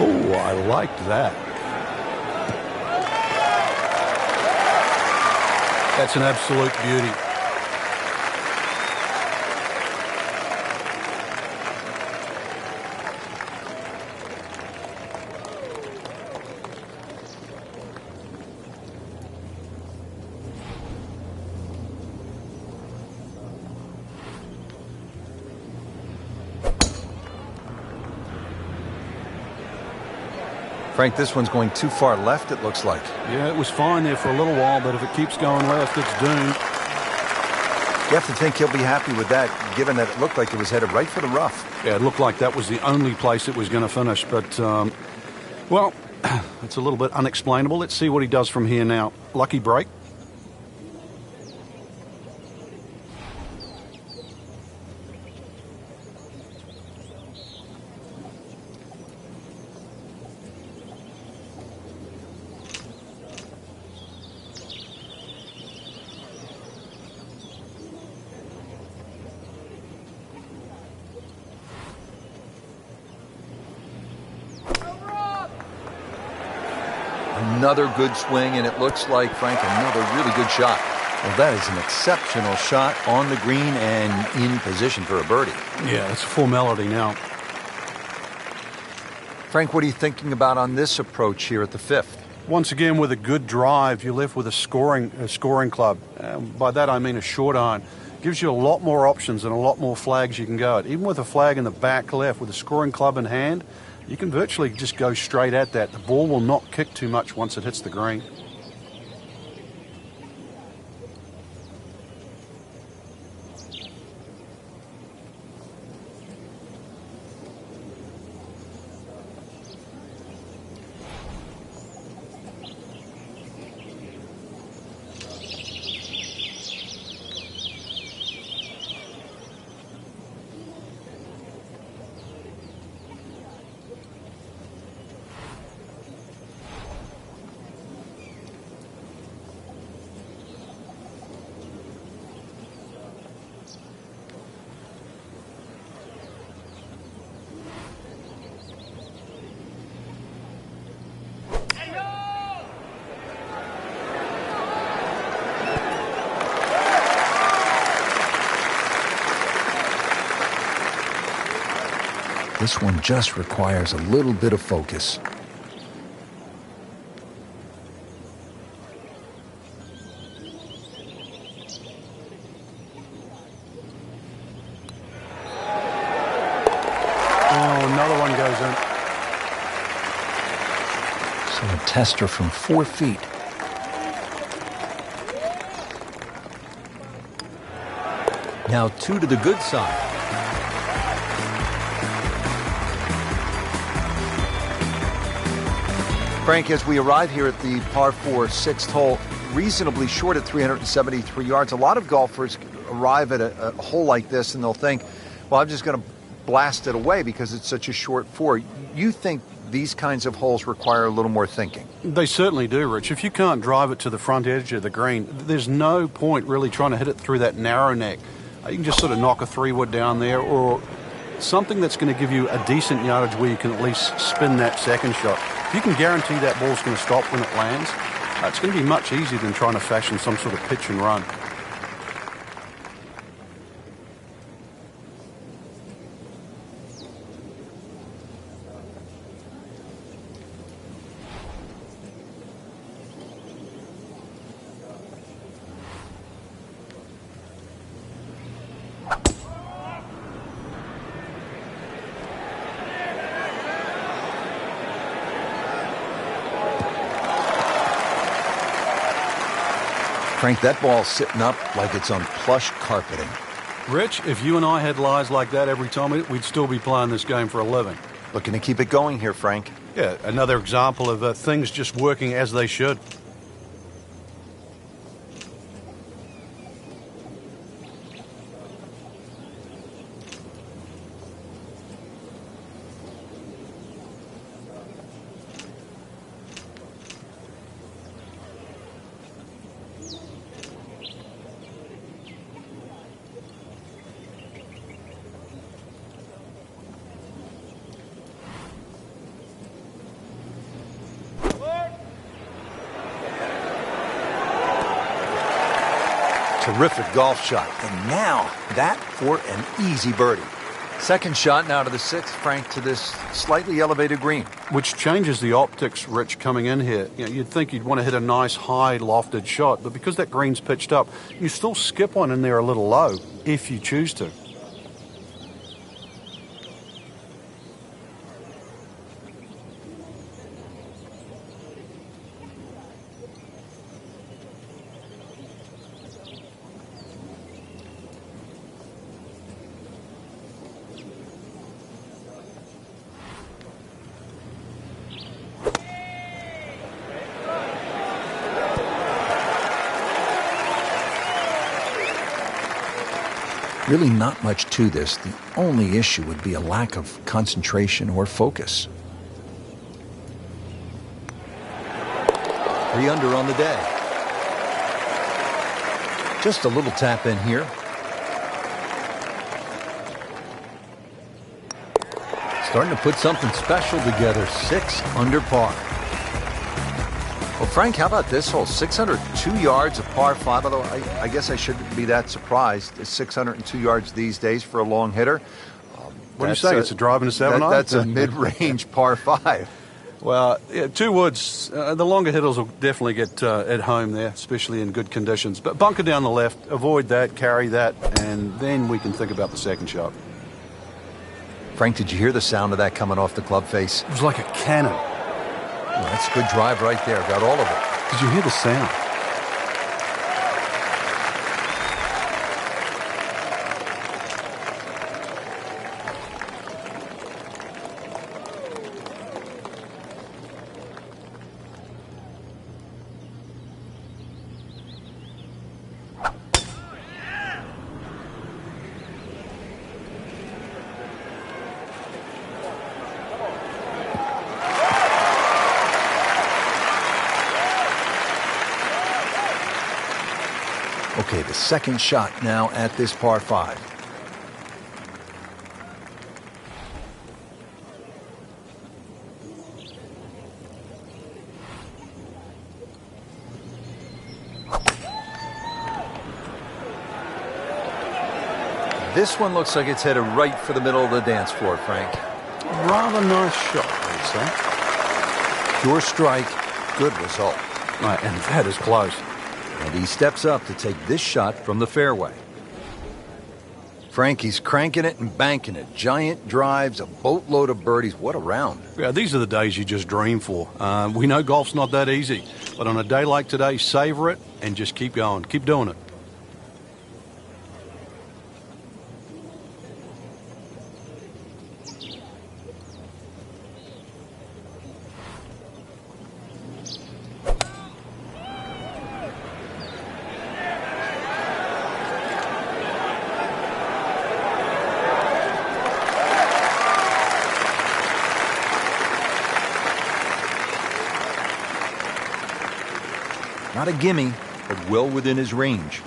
Oh, I liked that. That's an absolute beauty. Frank, this one's going too far left, it looks like. Yeah, it was fine there for a little while, but if it keeps going left, it's doomed. You have to think he'll be happy with that, given that it looked like it was headed right for the rough. Yeah, it looked like that was the only place it was going to finish, but, well, it's a little bit unexplainable. Let's see what he does from here now. Lucky break. Another good swing, and it looks like, Frank, another really good shot. Well, that is an exceptional shot on the green and in position for a birdie. Yeah, it's a formality now. Frank, what are you thinking about on this approach here at the fifth? Once again, with a good drive, you're left with a scoring club. By that I mean a short iron. Gives you a lot more options and a lot more flags you can go at. Even with a flag in the back left, with a scoring club in hand, you can virtually just go straight at that. The ball will not kick too much once it hits the green. This one just requires a little bit of focus. Oh, another one goes in. So a tester from 4 feet. Now 2 to the good side. Frank, as we arrive here at the par 4 sixth hole, reasonably short at 373 yards, a lot of golfers arrive at a hole like this and they'll think, well, I'm just going to blast it away because it's such a short 4. You think these kinds of holes require a little more thinking? They certainly do, Rich. If you can't drive it to the front edge of the green, there's no point really trying to hit it through that narrow neck. You can just sort of knock a 3-wood down there, or something that's going to give you a decent yardage where you can at least spin that second shot. If you can guarantee that ball's going to stop when it lands, it's going to be much easier than trying to fashion some sort of pitch and run. Frank, that ball's sitting up like it's on plush carpeting. Rich, if you and I had lies like that every time, we'd still be playing this game for a living. Looking to keep it going here, Frank. Yeah, another example of things just working as they should. Terrific golf shot. And now, that for an easy birdie. Second shot now to the sixth, Frank, to this slightly elevated green. Which changes the optics, Rich, coming in here. You know, you'd think you'd want to hit a nice, high, lofted shot, but because that green's pitched up, you still skip one in there a little low, if you choose to. Really not much to this. The only issue would be a lack of concentration or focus. 3 under on the day. Just a little tap in here. Starting to put something special together. 6 under par. Well, Frank, how about this hole? 602 yards of par 5, although I guess I shouldn't be that surprised. It's 602 yards these days for a long hitter. What do you say? It's a drive and a 7-iron? That's a mid-range par 5. Well, yeah, 2 woods. The longer hitters will definitely get at home there, especially in good conditions. But bunker down the left, avoid that, carry that, and then we can think about the second shot. Frank, did you hear the sound of that coming off the club face? It was like a cannon. Well, that's a good drive right there. Got all of it. Did you hear the sound? Okay, the second shot now at this par 5. This one looks like it's headed right for the middle of the dance floor, Frank. Rather nice shot, I'd say. Pure strike, good result. Right, and that is close. And he steps up to take this shot from the fairway. Frankie's cranking it and banking it. Giant drives, a boatload of birdies. What a round. Yeah, these are the days you just dream for. We know golf's not that easy, but on a day like today, savor it and just keep going. Keep doing it. Not a gimme, but well within his range.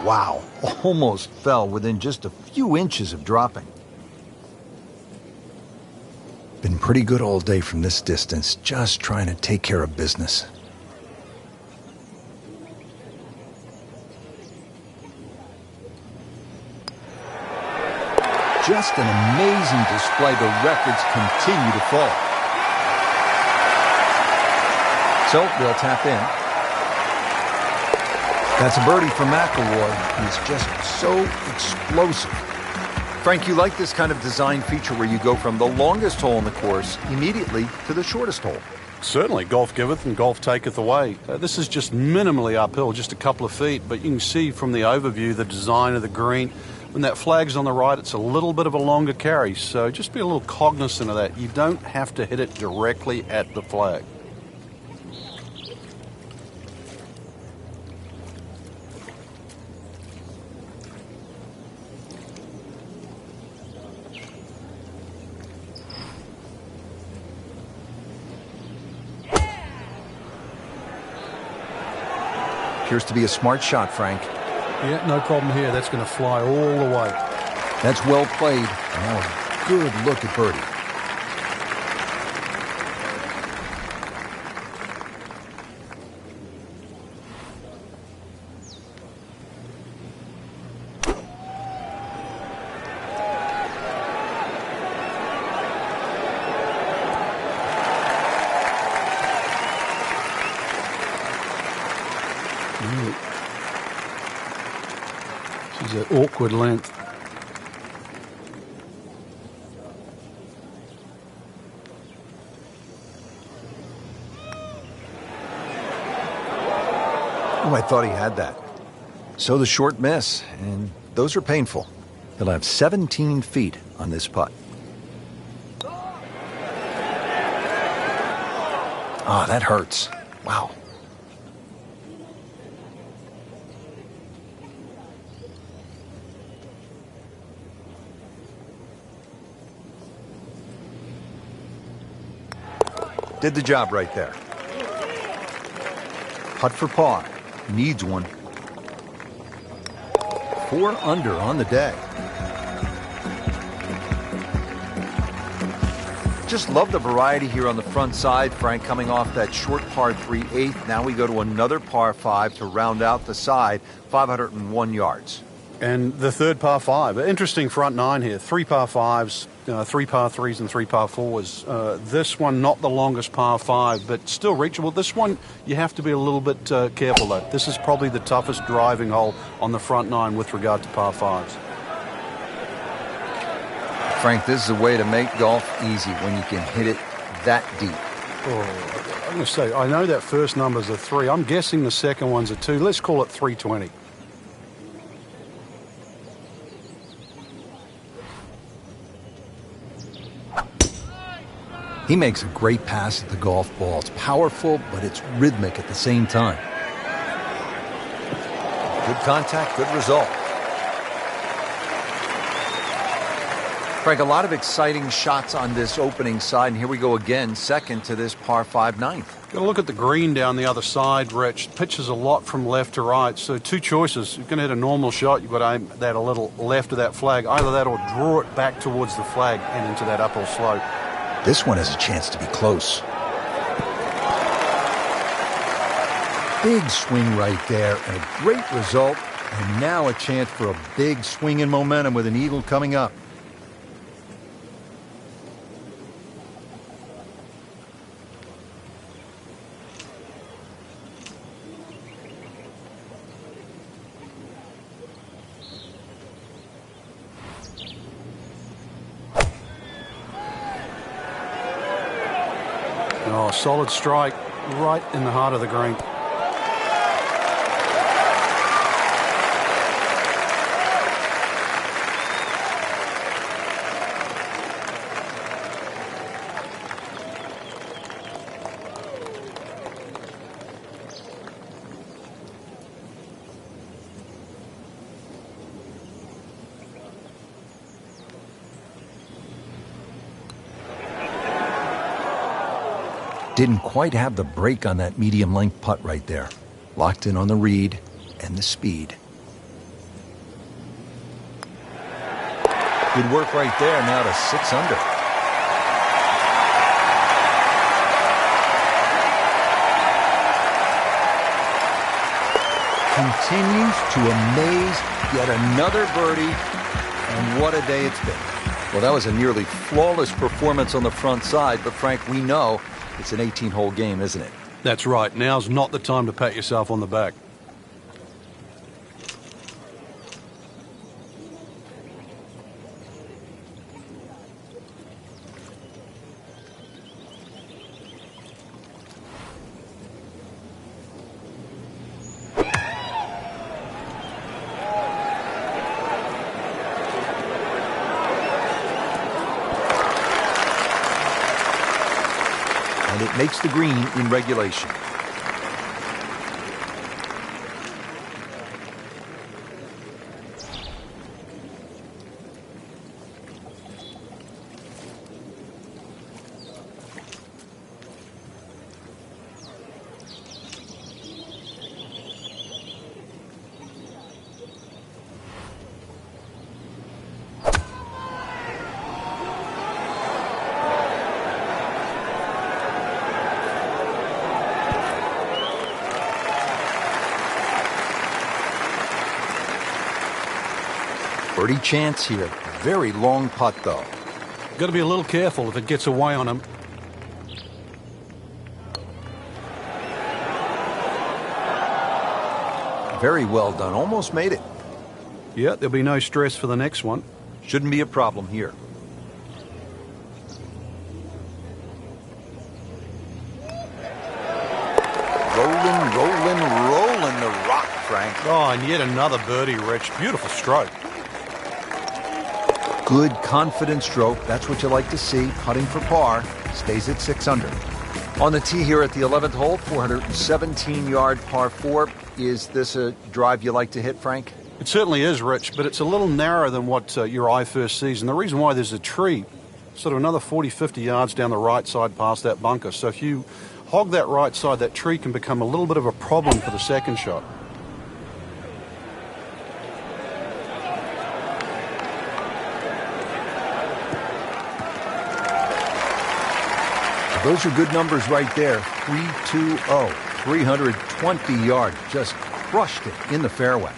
Wow, almost fell within just a few inches of dropping. Been pretty good all day from this distance, just trying to take care of business. Just an amazing display. The records continue to fall. So they'll tap in. That's a birdie for McIlroy. He's just so explosive. Frank, you like this kind of design feature where you go from the longest hole in the course immediately to the shortest hole? Certainly, golf giveth and golf taketh away. This is just minimally uphill, just a couple of feet, but you can see from the overview the design of the green. When that flag's on the right, it's a little bit of a longer carry, so just be a little cognizant of that. You don't have to hit it directly at the flag. Appears to be a smart shot, Frank. Yeah, no problem here. That's going to fly all the way. That's well played. Now a good look at birdie. She's at awkward length. Oh, I thought he had that. So the short miss, and those are painful. He'll have 17 feet on this putt. Ah, that hurts. Wow. Did the job right there. Putt for par. Needs one. 4 under on the day. Just love the variety here on the front side, Frank, coming off that short par 3/8. Now we go to another par 5 to round out the side, 501 yards. And the third par 5. Interesting front 9 here. 3 par 5s, 3 par 3s, and 3 par 4s. This one, not the longest par 5, but still reachable. This one, you have to be a little bit careful, though. This is probably the toughest driving hole on the front 9 with regard to par 5s. Frank, this is a way to make golf easy when you can hit it that deep. Oh, I'm going to say, I know that first number's a 3. I'm guessing the second one's a 2. Let's call it 320. He makes a great pass at the golf ball. It's powerful, but it's rhythmic at the same time. Good contact, good result. Frank, a lot of exciting shots on this opening side, and here we go again, second to this par 5 ninth. Got to look at the green down the other side, Rich. Pitches a lot from left to right, so 2 choices. You're going to hit a normal shot. You've got to aim that a little left of that flag. Either that or draw it back towards the flag and into that uphill slope. This one has a chance to be close. Big swing right there, and a great result. And now a chance for a big swing in momentum with an eagle coming up. Oh, solid strike right in the heart of the green. Didn't quite have the break on that medium-length putt right there. Locked in on the read and the speed. Good work right there, now to 6 under. Continues to amaze, yet another birdie, and what a day it's been. Well, that was a nearly flawless performance on the front side, but Frank, we know it's an 18-hole game, isn't it? That's right. Now's not the time to pat yourself on the back. makes the green in regulation. Birdie chance here. Very long putt, though. Got to be a little careful if it gets away on him. Very well done. Almost made it. Yeah, there'll be no stress for the next one. Shouldn't be a problem here. Rolling the rock, Frank. Oh, and yet another birdie, Rich. Beautiful stroke. Good, confident stroke. That's what you like to see. Putting for par. Stays at 6 under. On the tee here at the 11th hole, 417-yard par 4. Is this a drive you like to hit, Frank? It certainly is, Rich, but it's a little narrower than what your eye first sees. And the reason why, there's a tree sort of another 40, 50 yards down the right side past that bunker. So if you hog that right side, that tree can become a little bit of a problem for the second shot. Those are good numbers right there. 320, 320 yards. Just crushed it in the fairway.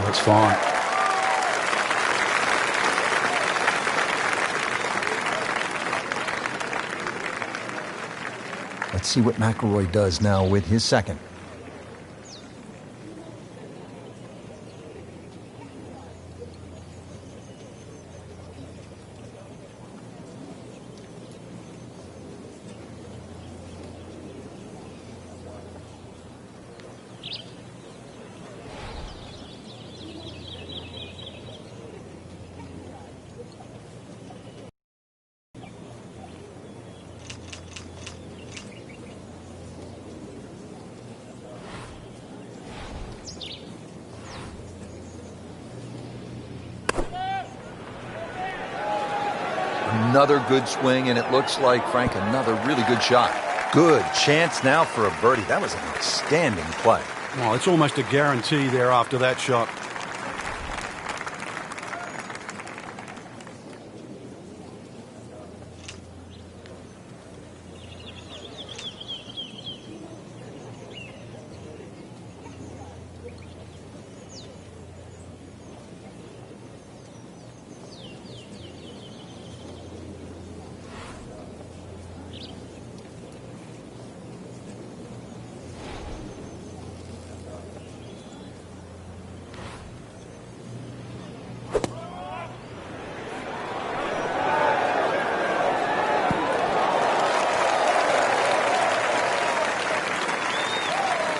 That's fine. Let's see what McIlroy does now with his second. Another good swing, and it looks like, Frank, another really good shot. Good chance now for a birdie. That was an outstanding play. Well, it's almost a guarantee there after that shot.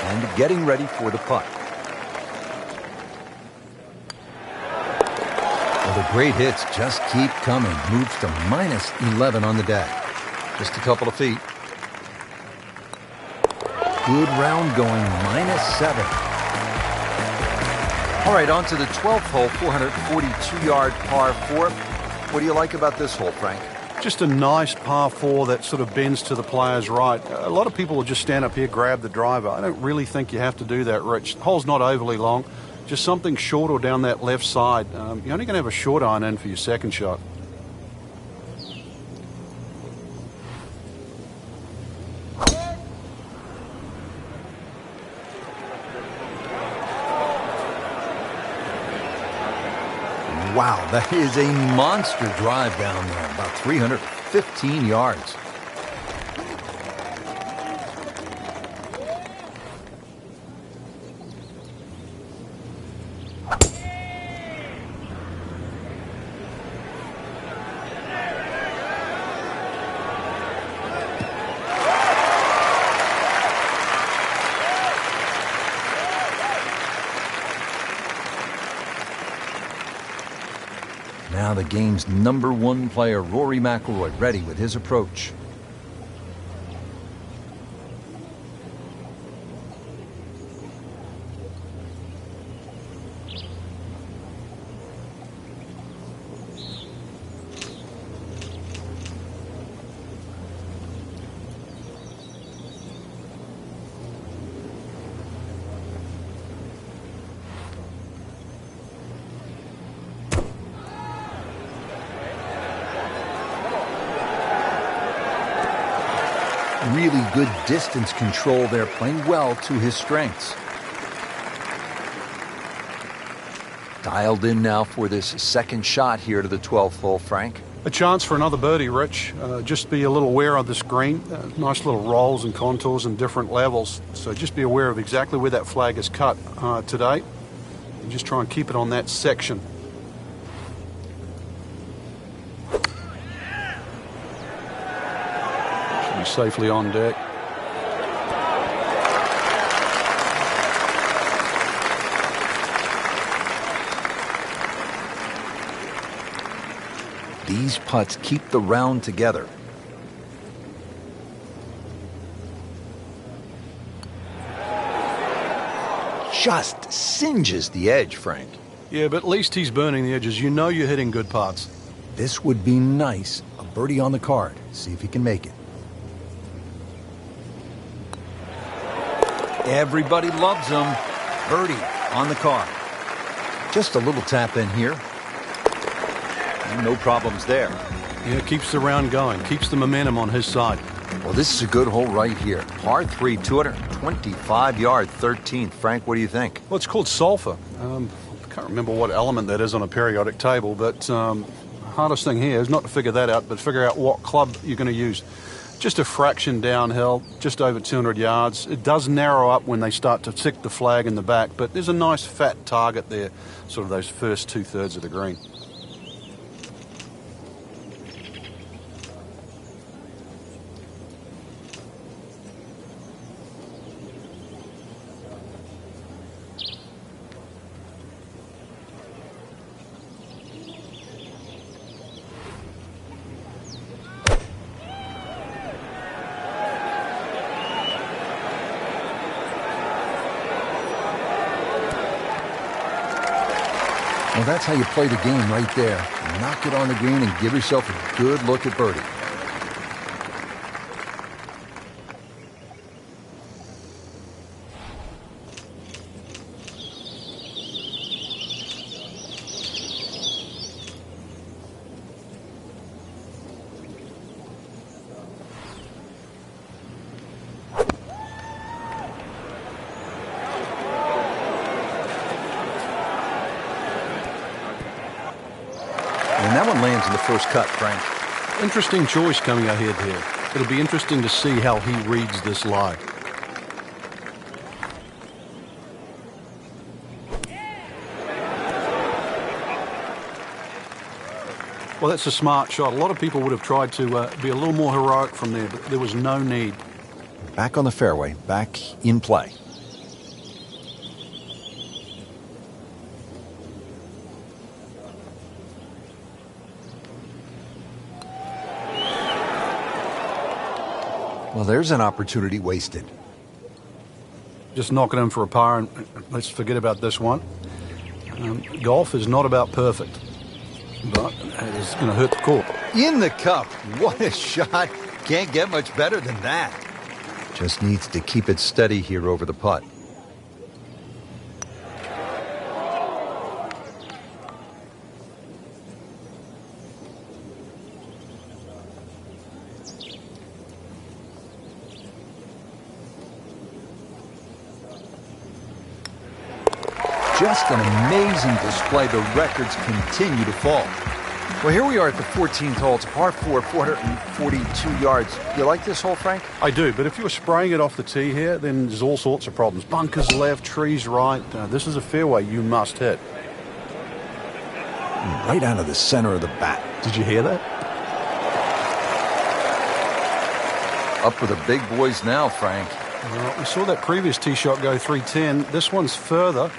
And getting ready for the putt. Well, the great hits just keep coming. Moves to minus 11 on the day. Just a couple of feet. Good round going, minus 7. All right, on to the 12th hole, 442-yard par 4. What do you like about this hole, Frank? Just a nice par 4 that sort of bends to the player's right. A lot of people will just stand up here, grab the driver. I don't really think you have to do that, Rich. The hole's not overly long. Just something short or down that left side. You're only going to have a short iron in for your second shot. Wow, that is a monster drive down there, about 315 yards. Now the game's #1 player, Rory McIlroy, ready with his approach. Really good distance control there, playing well to his strengths. Dialed in now for this second shot here to the 12th hole, Frank. A chance for another birdie, Rich. Just be a little aware of this green. Nice little rolls and contours and different levels. So just be aware of exactly where that flag is cut today. And just try and keep it on that section. Should be safely on deck. These putts keep the round together. Just singes the edge, Frank. Yeah, but at least he's burning the edges. You know you're hitting good putts. This would be nice. A birdie on the card. See if he can make it. Everybody loves him. Birdie on the card. Just a little tap in here. No problems there. Yeah, keeps the round going. Keeps the momentum on his side. Well, this is a good hole right here. Par 3, 225 yard, 13th. Frank, what do you think? Well, it's called sulfur. I can't remember what element that is on a periodic table, but hardest thing here is not to figure that out, but figure out what club you're going to use. Just a fraction downhill, just over 200 yards. It does narrow up when they start to tick the flag in the back, but there's a nice fat target there, sort of those first 2/3 of the green. Well, that's how you play the game right there. Knock it on the green and give yourself a good look at birdie. And that one lands in the first cut, Frank. Interesting choice coming ahead here. It'll be interesting to see how he reads this lie. Well, that's a smart shot. A lot of people would have tried to be a little more heroic from there, but there was no need. Back on the fairway, back in play. Well, there's an opportunity wasted. Just knocking in for a par, and let's forget about this one. Golf is not about perfect, but it is going to hurt the court. In the cup. What a shot. Can't get much better than that. Just needs to keep it steady here over the putt. Just an amazing display. The records continue to fall. Well, here we are at the 14th hole. It's a par 4, 442 yards. You like this hole, Frank? I do, but if you were spraying it off the tee here, then there's all sorts of problems. Bunkers left, trees right. This is a fairway you must hit. Right out of the center of the bat. Did you hear that? Up with the big boys now, Frank. Well, we saw that previous tee shot go 310. This one's further.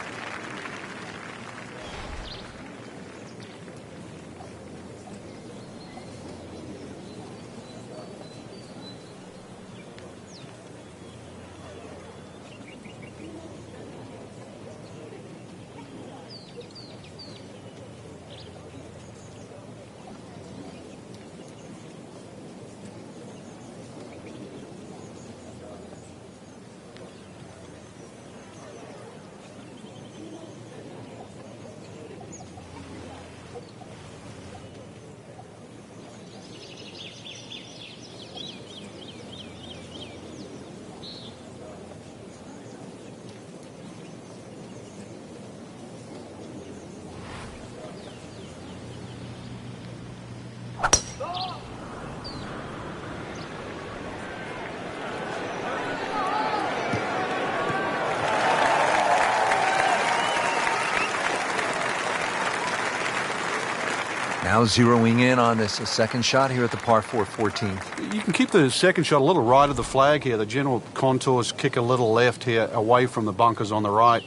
Now zeroing in on this second shot here at the par 4 14th. You can keep the second shot a little right of the flag here. The general contours kick a little left here away from the bunkers on the right.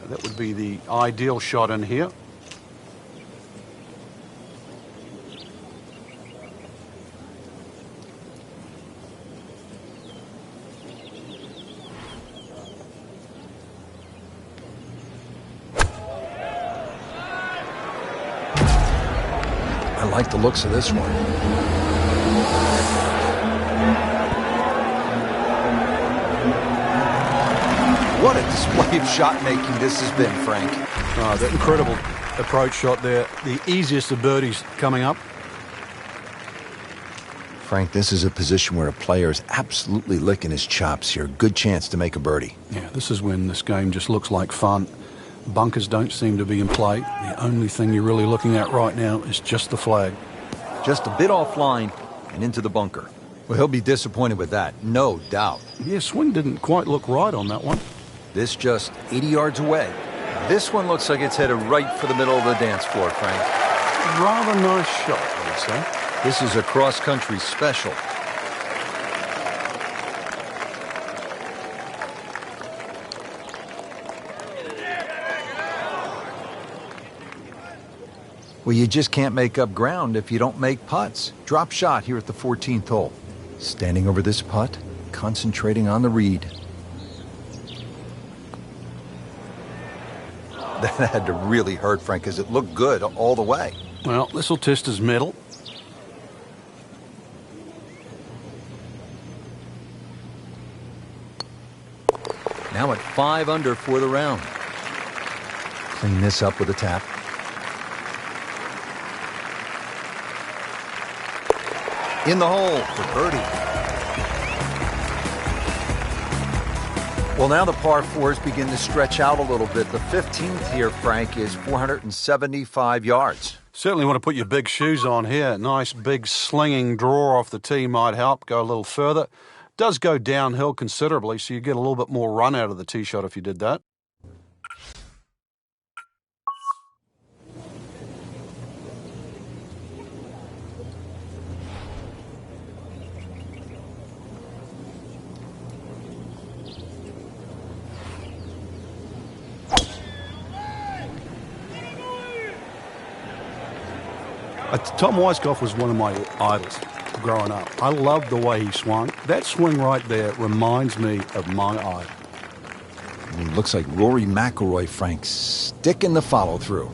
That would be the ideal shot in here. I like the looks of this one. What a display of shot making this has been, Frank. That incredible approach shot there. The easiest of birdies coming up. Frank, this is a position where a player is absolutely licking his chops here. Good chance to make a birdie. Yeah, this is when this game just looks like fun. Bunkers don't seem to be in play. The only thing you're really looking at right now is just the flag. Just a bit offline and into the bunker. Well, he'll be disappointed with that, no doubt. Yeah, swing didn't quite look right on that one. This just 80 yards away. This one looks like it's headed right for the middle of the dance floor, Frank. Rather nice shot, I would say. This is a cross-country special. Well, you just can't make up ground if you don't make putts. Drop shot here at the 14th hole. Standing over this putt, concentrating on the read. That had to really hurt, Frank, because it looked good all the way. Well, this will test his mettle. Now at 5 under for the round. Clean this up with a tap. In the hole for birdie. Well, now the par 4s begin to stretch out a little bit. The 15th here, Frank, is 475 yards. Certainly want to put your big shoes on here. Nice big slinging draw off the tee might help. Go a little further. Does go downhill considerably, so you get a little bit more run out of the tee shot if you did that. Tom Weiskopf was one of my idols growing up. I loved the way he swung. That swing right there reminds me of my idol. He looks like Rory McIlroy, Frank, sticking the follow-through.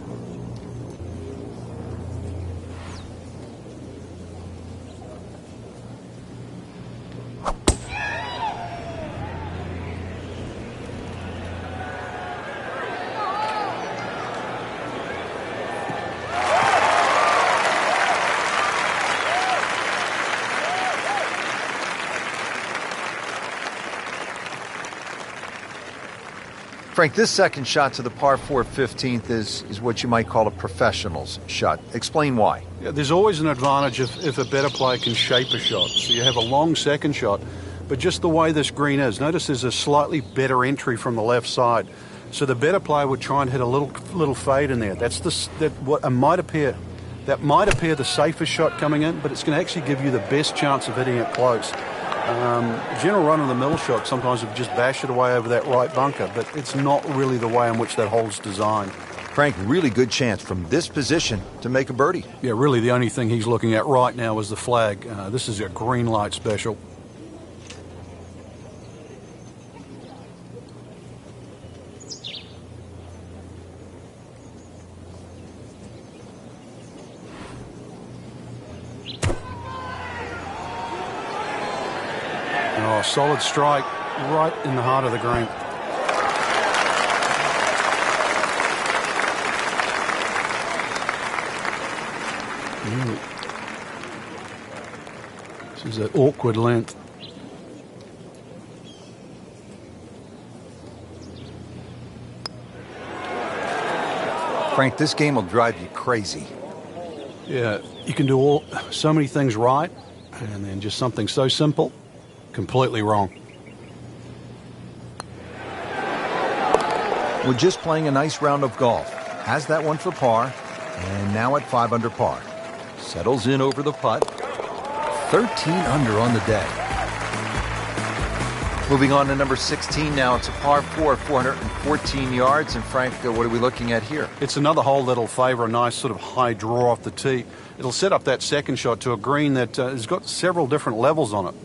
Frank, this second shot to the par 4 15th is what you might call a professional's shot. Explain why. Yeah, there's always an advantage if a better player can shape a shot. So you have a long second shot, but just the way this green is, notice there's a slightly better entry from the left side. So the better player would try and hit a little fade in there. That might appear the safest shot coming in, but it's going to actually give you the best chance of hitting it close. General run-of-the-mill shot sometimes would just bash it away over that right bunker, but it's not really the way in which that hole's designed. Frank, really good chance from this position to make a birdie. Yeah, really the only thing he's looking at right now is the flag. This is a green light special. Oh, solid strike right in the heart of the green. This is an awkward length. Frank, this game will drive you crazy. Yeah, you can do so many things right, and then just something so simple, completely wrong. We're just playing a nice round of golf. Has that one for par, and now at 5 under par. Settles in over the putt. 13 under on the day. Moving on to number 16 now. It's a par 4, 414 yards. And Frank, what are we looking at here? It's another hole that'll favor a nice sort of high draw off the tee. It'll set up that second shot to a green that has got several different levels on it.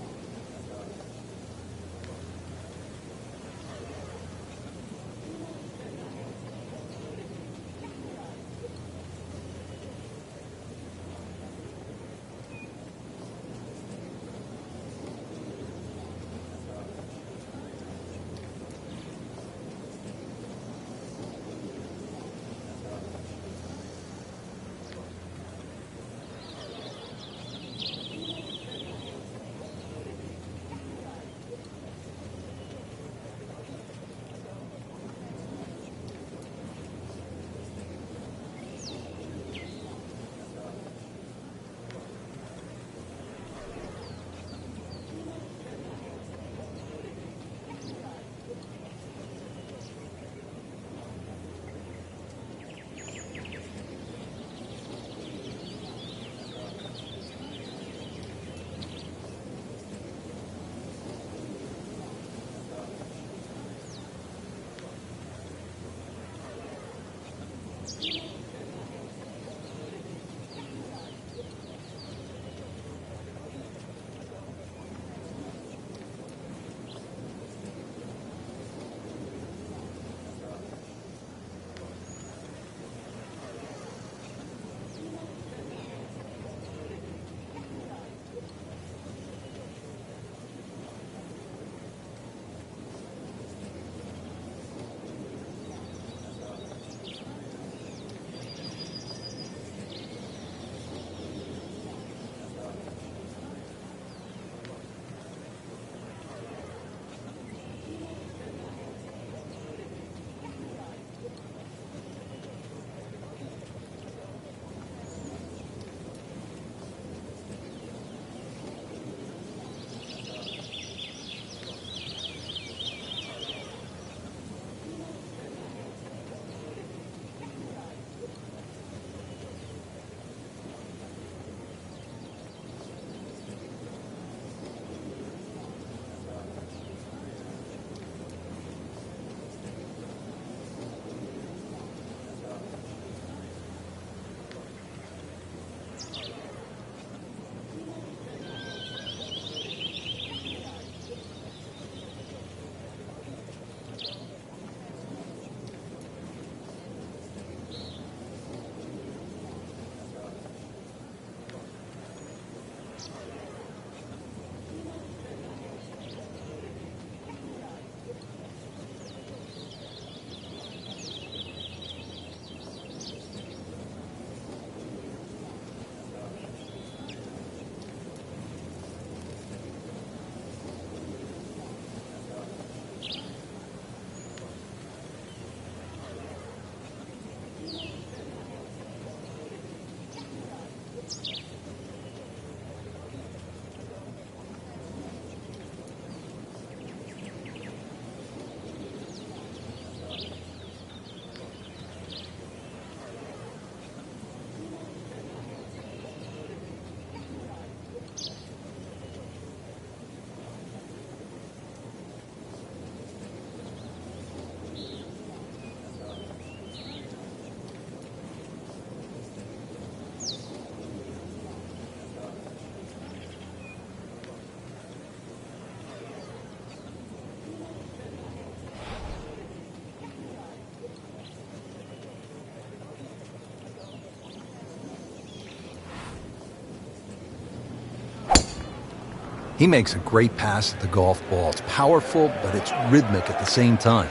He makes a great pass at the golf ball. It's powerful, but it's rhythmic at the same time.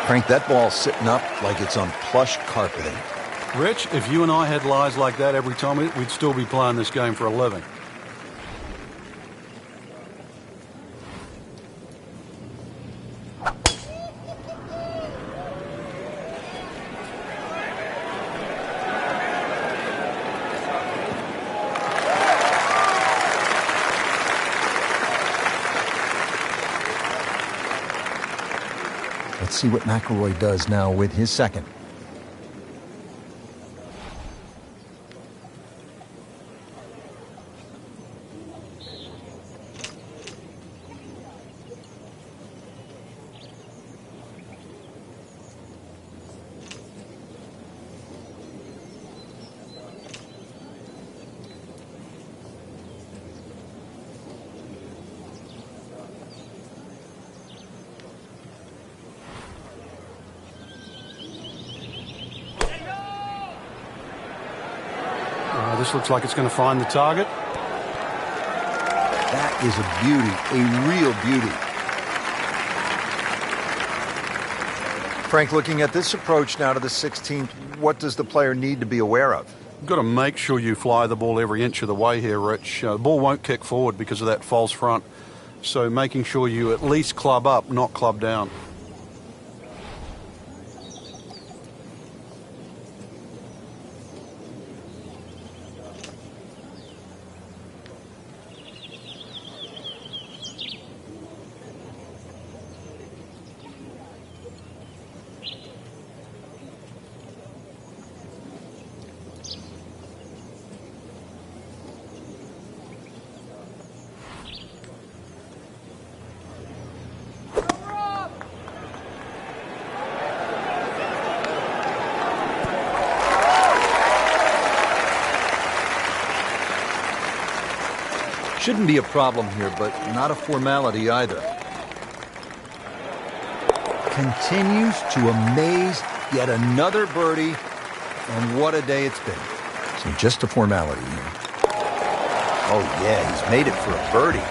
Frank, that ball's sitting up like it's on plush carpeting. Rich, if you and I had lies like that every time, we'd still be playing this game for a living. Let's see what McIlroy does now with his second. This looks like it's going to find the target. That is a beauty, a real beauty. Frank, looking at this approach now to the 16th, what does the player need to be aware of? You've got to make sure you fly the ball every inch of the way here, Rich. The ball won't kick forward because of that false front. So making sure you at least club up, not club down. Shouldn't be a problem here, but not a formality either. Continues to amaze, yet another birdie, and what a day it's been. So just a formality here. Oh yeah, he's made it for a birdie.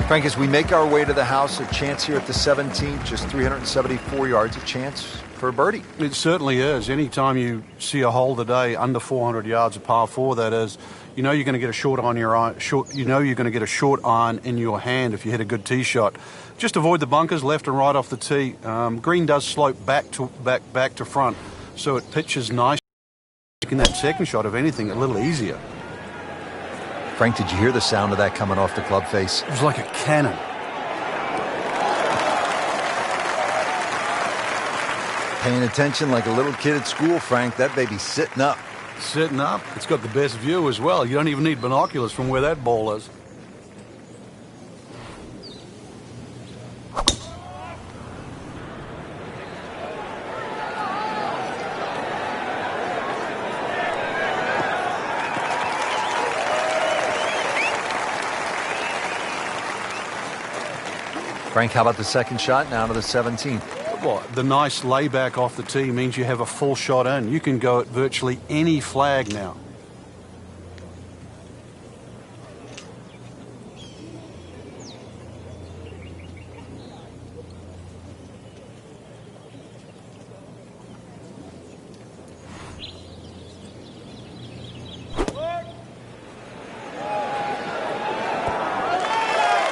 Frank, as we make our way to the house, a chance here at the 17th, just 374 yards, a chance for a birdie. It certainly is. Anytime you see a hole today under 400 yards, a par 4 that is, you know you're going to get a short on your iron. You know you're going to get a short iron in your hand if you hit a good tee shot. Just avoid the bunkers left and right off the tee. Green does slope back to front, so it pitches nice. Making that second shot, if anything, a little easier. Frank, did you hear the sound of that coming off the club face? It was like a cannon. Paying attention like a little kid at school, Frank. That baby's sitting up. Sitting up. It's got the best view as well. You don't even need binoculars from where that ball is. Frank, how about the second shot now to the 17th? Well, the nice layback off the tee means you have a full shot in. You can go at virtually any flag now.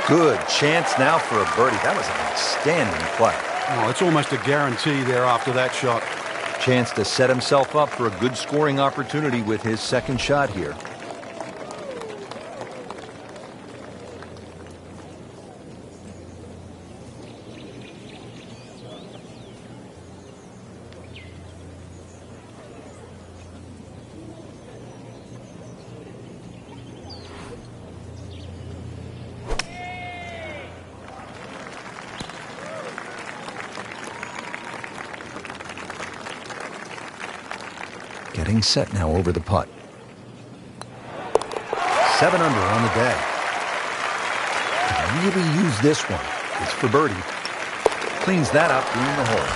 Good chance now for a birdie. That was an outstanding play. Oh, it's almost a guarantee there after that shot. Chance to set himself up for a good scoring opportunity with his second shot here. Getting set now over the putt. 7 under on the day. Can really use this one. It's for birdie. Cleans that up, green the hole.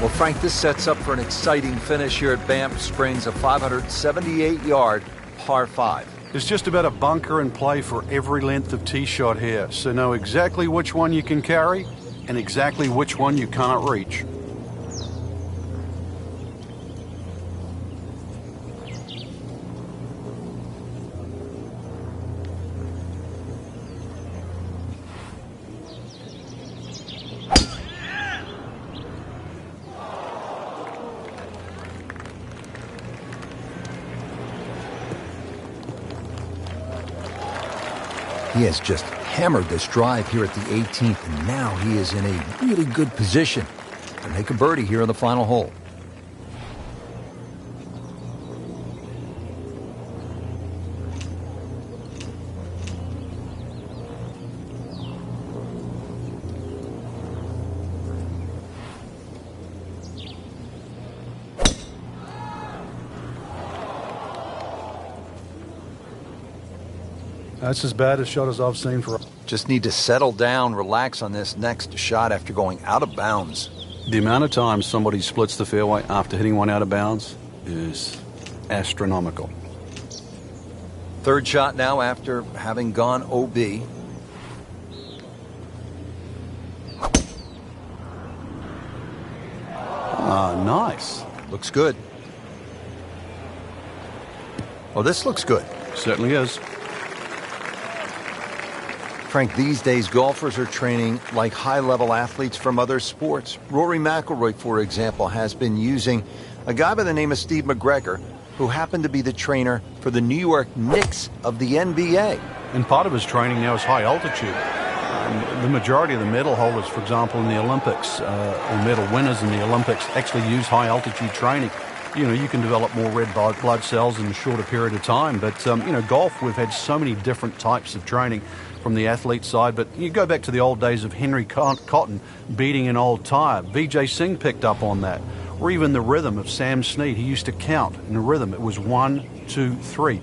Well, Frank, this sets up for an exciting finish here at Banff Springs, a 578-yard par 5. There's just about a bunker in play for every length of tee shot here, so know exactly which one you can carry and exactly which one you cannot reach. He has just hammered this drive here at the 18th, and now he is in a really good position to make a birdie here on the final hole. That's as bad a shot as I've seen for. Just need to settle down, relax on this next shot after going out of bounds. The amount of times somebody splits the fairway after hitting one out of bounds is astronomical. Third shot now after having gone OB. Nice. Looks good. Oh, this looks good. Certainly is. Frank, these days golfers are training like high-level athletes from other sports. Rory McIlroy, for example, has been using a guy by the name of Steve McGregor, who happened to be the trainer for the New York Knicks of the NBA. And part of his training now is high altitude. The majority of the medal holders, for example, in the Olympics, or medal winners in the Olympics, actually use high altitude training. You know, you can develop more red blood cells in a shorter period of time. But, golf, we've had so many different types of training from the athlete side. But you go back to the old days of Henry Cotton beating an old tire. Vijay Singh picked up on that. Or even the rhythm of Sam Snead. He used to count in a rhythm. It was 1, 2, 3. It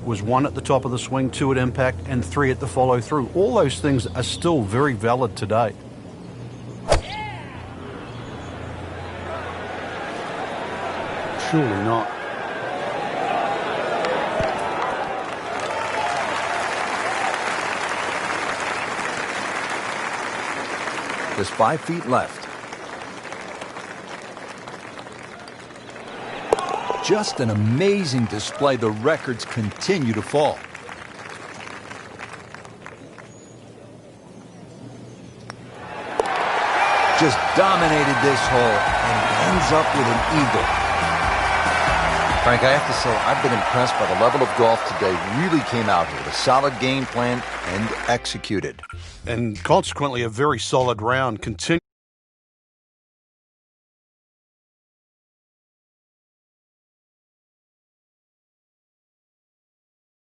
was 1 at the top of the swing, 2 at impact, and 3 at the follow through. All those things are still very valid today. Surely not. Just 5 feet left. Just an amazing display. The records continue to fall. Just dominated this hole and ends up with an eagle. Frank, I have to say, I've been impressed by the level of golf today. Really came out here with a solid game plan and executed. And consequently, a very solid round.